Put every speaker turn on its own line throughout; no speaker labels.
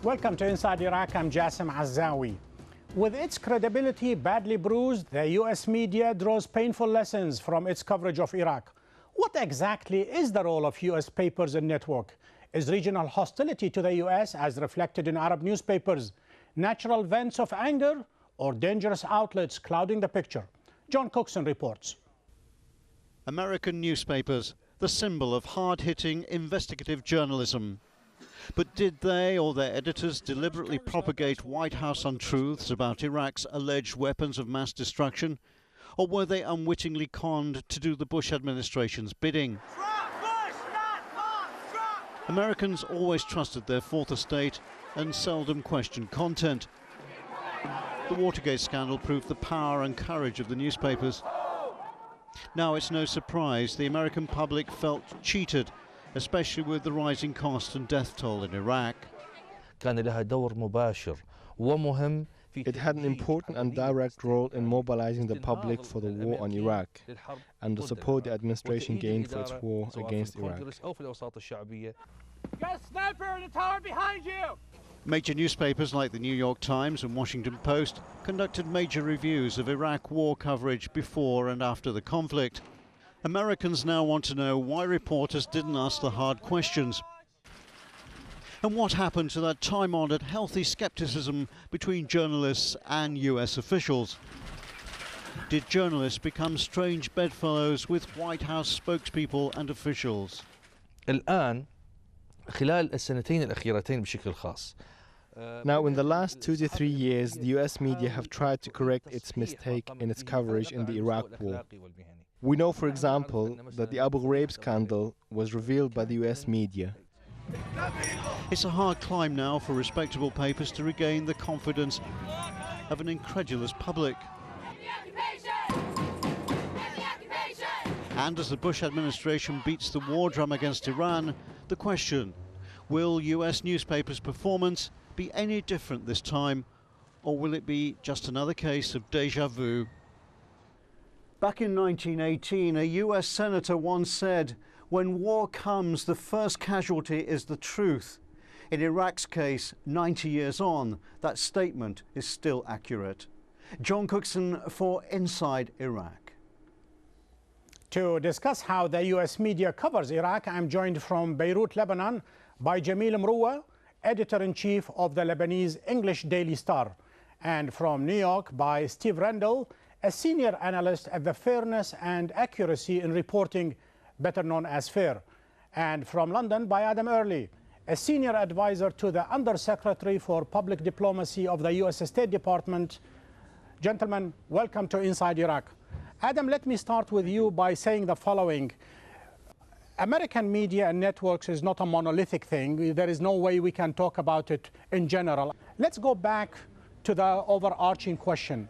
Welcome to Inside Iraq. I'm Jassim Azzawi. With its credibility badly bruised, the U.S. media draws painful lessons from its coverage of Iraq. What exactly is the role of U.S. papers and network? Is regional hostility to the U.S., as reflected in Arab newspapers, natural vents of anger or dangerous outlets clouding the picture? John Cookson reports.
American newspapers, the symbol of hard-hitting investigative journalism. But did they or their editors deliberately propagate White House untruths about Iraq's alleged weapons of mass destruction? Or were they unwittingly conned to do the Bush administration's bidding? Americans always trusted their fourth estate and seldom questioned content. The Watergate scandal proved the power and courage of the newspapers. Now it's no surprise the American public felt cheated, especially with the rising cost and death toll in Iraq.
It had an important and direct role in mobilizing the public for the war on Iraq and the support the administration gained for its war against Iraq.
Got a sniper in the tower behind you!
Major newspapers like the New York Times and Washington Post conducted major reviews of Iraq war coverage before and after the conflict. Americans now want to know why reporters didn't ask the hard questions. And what happened to that time-honored healthy skepticism between journalists and US officials? Did journalists become strange bedfellows with White House spokespeople and officials?
Now, in the last 2 to 3 years, the US media have tried to correct its mistake in its coverage in the Iraq war. We know, for example, that the Abu Ghraib scandal was revealed by the US media.
It's a hard climb now for respectable papers to regain the confidence of an incredulous public. And as the Bush administration beats the war drum against Iran, the question, will US newspapers' performance be any different this time, or will it be just another case of déjà vu? Back in 1918, a US senator once said, "When war comes, the first casualty is the truth." In Iraq's case, 90 years on, that statement is still accurate. John Cookson for Inside Iraq.
To discuss how the U.S. media covers Iraq, I'm joined from Beirut, Lebanon, by Jamil Mroua, editor-in-chief of the Lebanese English Daily Star, and from New York by Steve Rendell, a senior analyst at the Fairness and Accuracy in Reporting, better known as FAIR, and from London by Adam Early, a senior advisor to the Undersecretary for Public Diplomacy of the U.S. State Department. Gentlemen, welcome to Inside Iraq. Adam, let me start with you by saying the following. American media and networks is not a monolithic thing. There is no way we can talk about it in general. Let's go back to the overarching question.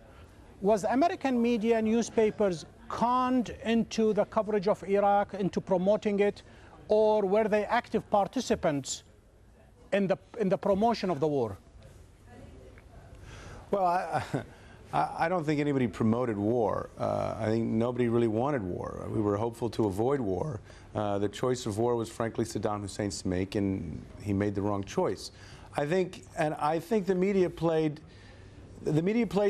Was American media newspapers conned into the coverage of Iraq, into promoting it, or were they active participants in the promotion of the war?
Well, I don't think anybody promoted war. I think nobody really wanted war. We were hopeful to avoid war. The choice of war was frankly Saddam Hussein's to make, and he made the wrong choice. I think the media played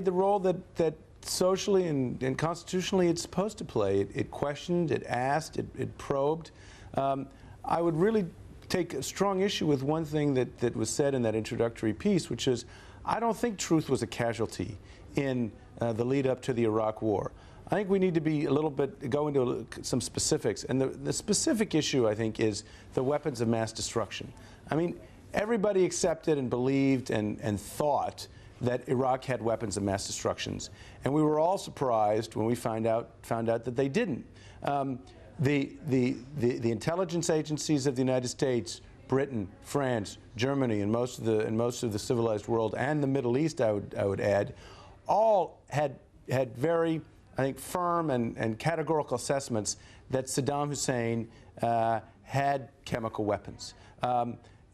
the role that socially and constitutionally it's supposed to play. It questioned, it asked, it probed. I would really take a strong issue with one thing that was said in that introductory piece, which is I don't think truth was a casualty in the lead up to the Iraq war. I think we need to be go into some specifics. And the specific issue, I think, is the weapons of mass destruction. I mean, everybody accepted and believed and thought that Iraq had weapons of mass destructions. And we were all surprised when we found out that they didn't. The intelligence agencies of the United States, Britain, France, Germany, and most of the civilized world, and the Middle East, I would add, all had very, I think, firm and categorical assessments that Saddam Hussein had chemical weapons.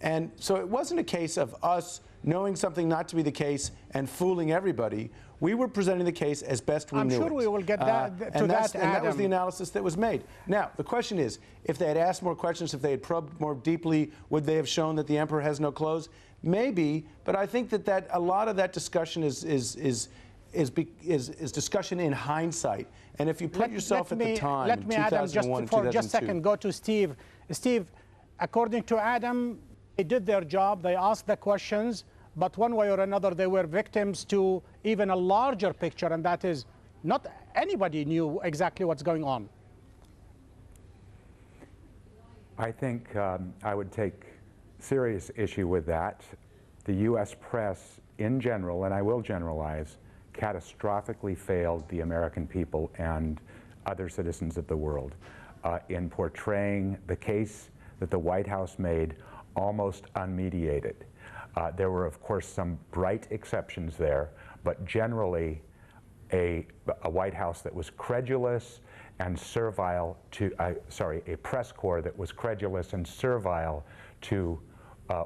And so it wasn't a case of us knowing something not to be the case and fooling everybody. We were presenting the case as best we knew it.
I'm sure we will get that,
and that was the analysis that was made. Now, the question is, if they had asked more questions, if they had probed more deeply, would they have shown that the emperor has no clothes? Maybe, but I think that a lot of that discussion is discussion in hindsight. And if you put yourself at the time,
let me, Adam, just for just a second, go to Steve. Steve, according to Adam, they did their job. They asked the questions, but one way or another, they were victims to even a larger picture, and that is not anybody knew exactly what's going on.
I think I would take serious issue with that. The U.S. press in general, and I will generalize, catastrophically failed the American people and other citizens of the world in portraying the case that the White House made almost unmediated. There were, of course, some bright exceptions there, but generally a White House that was credulous and servile to, a press corps that was credulous and servile to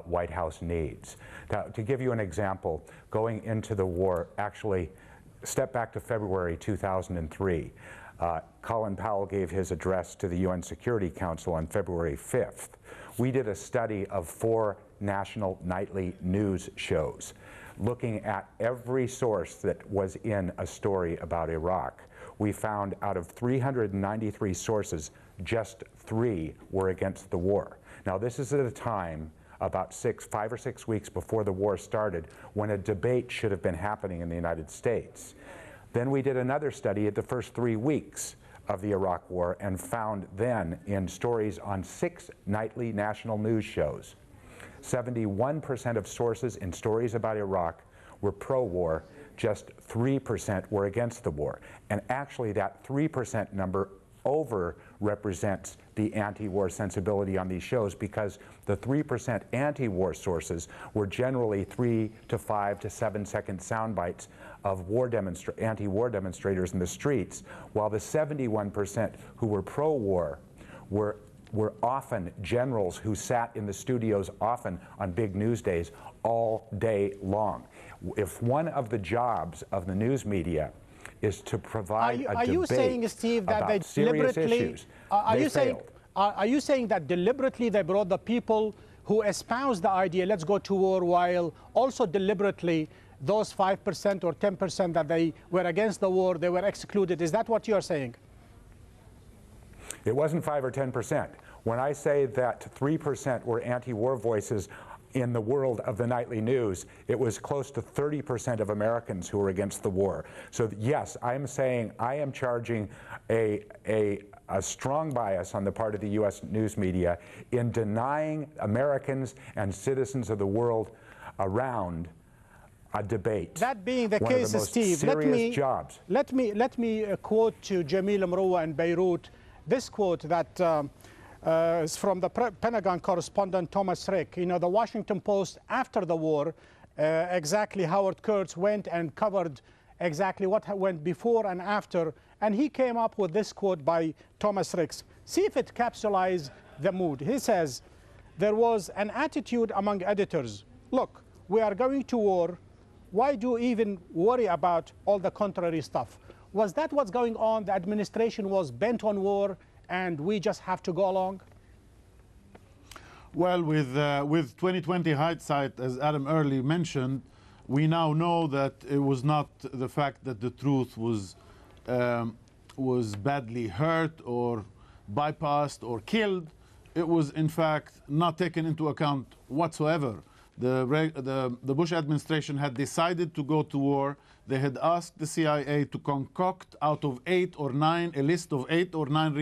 White House needs. Now, to give you an example, going into the war, actually, step back to February 2003. Colin Powell gave his address to the UN Security Council on February 5th. We did a study of 4 national nightly news shows, looking at every source that was in a story about Iraq. We found out of 393 sources, just 3 were against the war. Now, this is at a time about 5 or 6 weeks before the war started, when a debate should have been happening in the United States. Then we did another study at the first 3 weeks of the Iraq War and found then in stories on 6 nightly national news shows, 71% of sources in stories about Iraq were pro-war, just 3% were against the war. And actually that 3% number over-represents the anti-war sensibility on these shows, because the 3% anti-war sources were generally 3 to 5 to 7-second sound bites of anti-war demonstrators in the streets, while the 71% who were pro-war were often generals who sat in the studios often on big news days all day long. If one of the jobs of the news media is to provide a debate
you saying, Steve, that they deliberately are you saying that deliberately they brought the people who espoused the idea, let's go to war, while also deliberately those 5% or 10% that they were against the war, they were excluded? Is that what you're saying?
It wasn't 5 or 10%. When I say that 3% were anti-war voices in the world of the nightly news, it was close to 30% of Americans who were against the war. So yes, I'm saying I am charging a strong bias on the part of the U.S. news media in denying Americans and citizens of the world around a debate.
That being the case, Steve, let me quote to Jamil Mrouwa in Beirut this quote that is from the Pentagon correspondent Thomas Rick. You know, the Washington Post after the war, exactly Howard Kurtz went and covered exactly what went before and after, and he came up with this quote by Thomas Rick. See if it capsulizes the mood. He says, there was an attitude among editors. Look, we are going to war. Why do you even worry about all the contrary stuff? Was that what's going on? The administration was bent on war, and we just have to go along?
Well, with 2020 hindsight, as Adam earlier mentioned, we now know that it was not the fact that the truth was badly hurt or bypassed or killed. It was, in fact, not taken into account whatsoever. The Bush administration had decided to go to war. They had asked the CIA to concoct out of a list of 8 or 9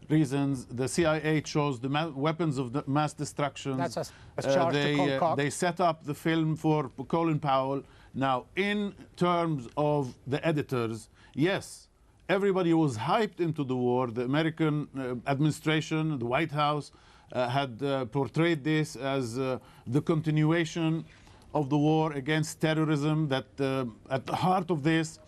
reasons. The CIA chose the weapons of mass destruction.
That's a charge to concoct.
They set up the film for Colin Powell. Now, in terms of the editors, yes, everybody was hyped into the war. The American administration, the White House, had portrayed this as the continuation of the war against terrorism, that at the heart of this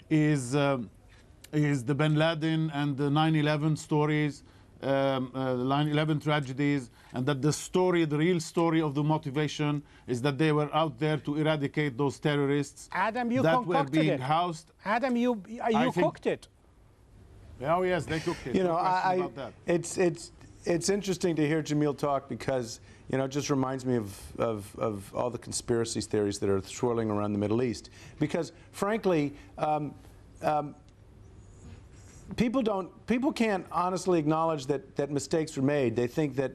is the Bin Laden and the 9/11 stories, 9/11 tragedies, and that the story, the real story of the motivation is that they were out there to eradicate those terrorists
Adam, you
that were
concocted
being
it.
housed.
Adam, you cooked it.
Oh yes, they cooked it.
You know,
No question about that.
it's interesting to hear Jamil talk because, you know, it just reminds me of all the conspiracy theories that are swirling around the Middle East. Because, frankly, people can't honestly acknowledge that mistakes were made. They think that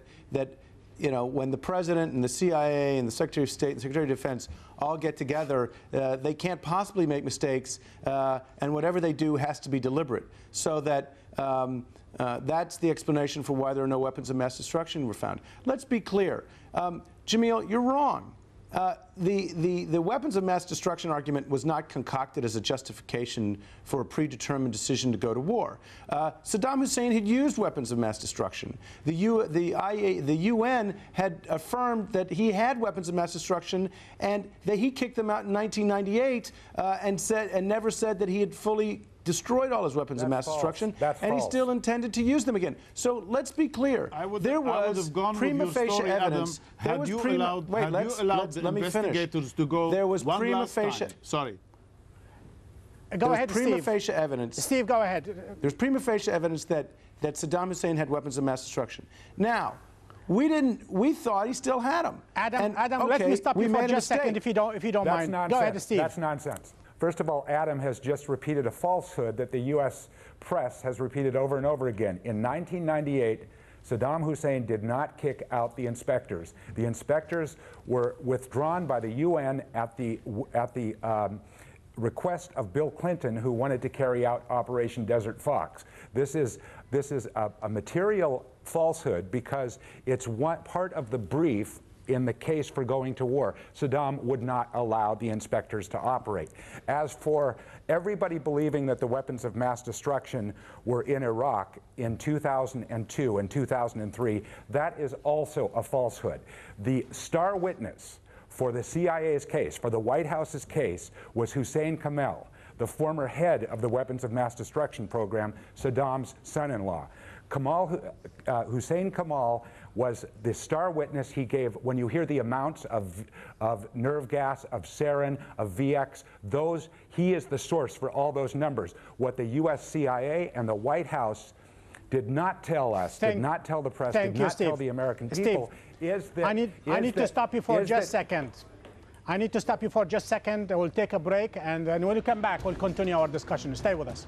you know, when the president and the CIA and the Secretary of State and the Secretary of Defense all get together, they can't possibly make mistakes, and whatever they do has to be deliberate. So that that's the explanation for why there are no weapons of mass destruction were found. Let's be clear. Jamil, you're wrong. The weapons of mass destruction argument was not concocted as a justification for a predetermined decision to go to war. Saddam Hussein had used weapons of mass destruction. The UN had affirmed that he had weapons of mass destruction, and that he kicked them out in 1998 and never said that he had fully destroyed all his weapons of mass destruction, and he still intended to use them again. So let's be clear. There was prima facie evidence.
Had you allowed the investigators to go
there was
one
prima
last
facie.
time? Sorry.
Go ahead,
prima
Steve.
facie evidence.
Steve, go ahead.
There's prima facie evidence that Saddam Hussein had weapons of mass destruction. Now, we thought he still had them.
Adam, let me stop you for just a second if you don't mind.
Nonsense.
Go ahead, Steve.
That's nonsense. First of all, Adam has just repeated a falsehood that the U.S. press has repeated over and over again. In 1998, Saddam Hussein did not kick out the inspectors. The inspectors were withdrawn by the UN at the request of Bill Clinton, who wanted to carry out Operation Desert Fox. This is a material falsehood because it's one part of the brief in the case for going to war. Saddam would not allow the inspectors to operate. As for everybody believing that the weapons of mass destruction were in Iraq in 2002 and 2003, that is also a falsehood. The star witness for the CIA's case, for the White House's case, was Hussein Kamel, the former head of the weapons of mass destruction program, Saddam's son-in-law. Hussein Kamel was the star witness. He gave, when you hear the amounts of nerve gas, of sarin, of VX, he is the source for all those numbers. What the US CIA and the White House did not tell us, did not tell the press, did not tell the American people, is that...
I need to stop you for just a second. I need to stop you for just a second. We'll take a break, and then when we come back, we'll continue our discussion. Stay with us.